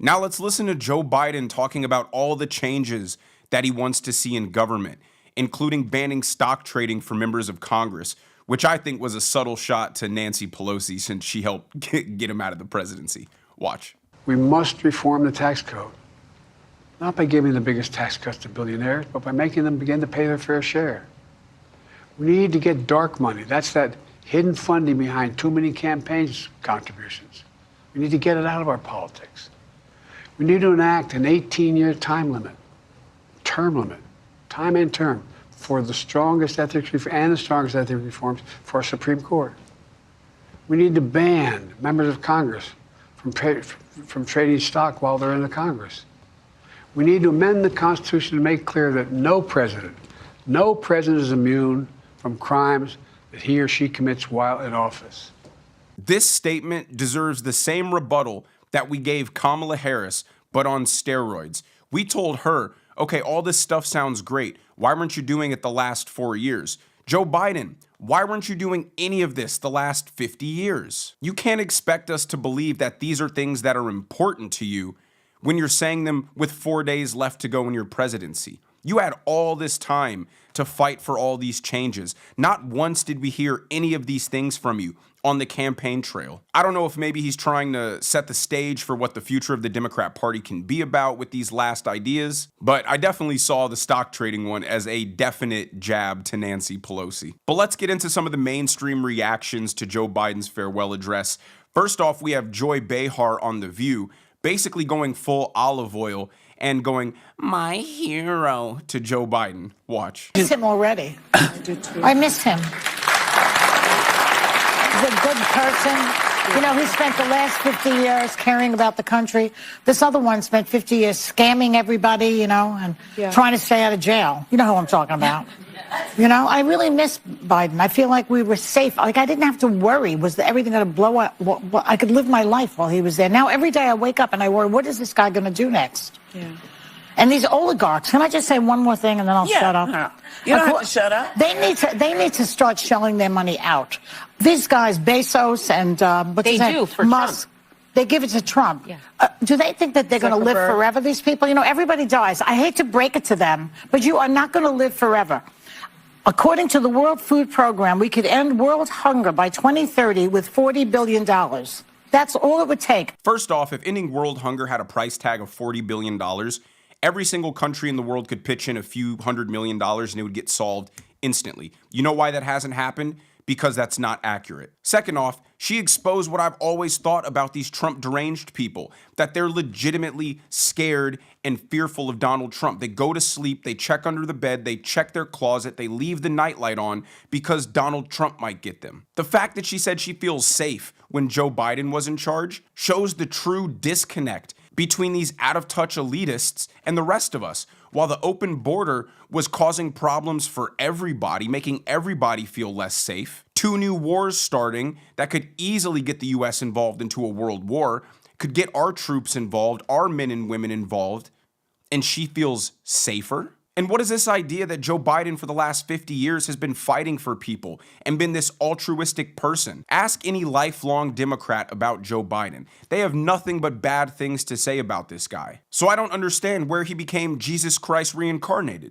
Now let's listen to Joe Biden talking about all the changes that he wants to see in government, including banning stock trading for members of Congress, which I think was a subtle shot to Nancy Pelosi since she helped get him out of the presidency. Watch. We must reform the tax code, not by giving the biggest tax cuts to billionaires, but by making them begin to pay their fair share. We need to get dark money. That's that hidden funding behind too many campaigns contributions. We need to get it out of our politics. We need to enact an 18-year time limit, time and term, for the strongest ethics and the strongest ethics reforms for our Supreme Court. We need to ban members of Congress from trading stock while they're in the Congress. We need to amend the Constitution to make clear that no president is immune from crimes that he or she commits while in office. This statement deserves the same rebuttal that we gave Kamala Harris, but on steroids. We told her, okay, all this stuff sounds great. Why weren't you doing it the last 4 years? Joe Biden, why weren't you doing any of this the last 50 years? You can't expect us to believe that these are things that are important to you when you're saying them with 4 days left to go in your presidency. You had all this time to fight for all these changes. Not once did we hear any of these things from you on the campaign trail. I don't know if maybe he's trying to set the stage for what the future of the Democrat Party can be about with these last ideas, but I definitely saw the stock trading one as a definite jab to Nancy Pelosi. But let's get into some of the mainstream reactions to Joe Biden's farewell address. First off, we have Joy Behar on The View, basically going full olive oil and going, my hero, to Joe Biden. Watch. I miss him already. I do too. I miss him. He's a good person. You know, he spent the last 50 years caring about the country. This other one spent 50 years scamming everybody, you know, and trying to stay out of jail. You know who I'm talking about. You know, I really miss Biden. I feel like we were safe. Like, I didn't have to worry. Was everything going to blow up? Well, I could live my life while he was there. Now, every day I wake up and I worry, what is this guy going to do next? Yeah. And these oligarchs, can I just say one more thing and then I'll shut up? No. You don't have to shut up. They need to start shelling their money out. These guys, Bezos and Musk, they give it to Trump. Yeah. Do they think that they're going to live forever, these people? You know, everybody dies. I hate to break it to them, but you are not going to live forever. According to the World Food Program, we could end world hunger by 2030 with $40 billion. That's all it would take. First off, if ending world hunger had a price tag of $40 billion, every single country in the world could pitch in a few $100 million and it would get solved instantly. You know why that hasn't happened? Because that's not accurate. Second off, she exposed what I've always thought about these Trump deranged people, that they're legitimately scared and fearful of Donald Trump. They go to sleep, they check under the bed, they check their closet, they leave the nightlight on because Donald Trump might get them. The fact that she said she feels safe when Joe Biden was in charge shows the true disconnect between these out-of-touch elitists and the rest of us. While the open border was causing problems for everybody, making everybody feel less safe, 2 new wars starting that could easily get the US involved into a world war, could get our troops involved, our men and women involved, and she feels safer? And what is this idea that Joe Biden for the last 50 years has been fighting for people and been this altruistic person? Ask any lifelong Democrat about Joe Biden. They have nothing but bad things to say about this guy. So I don't understand where he became Jesus Christ reincarnated.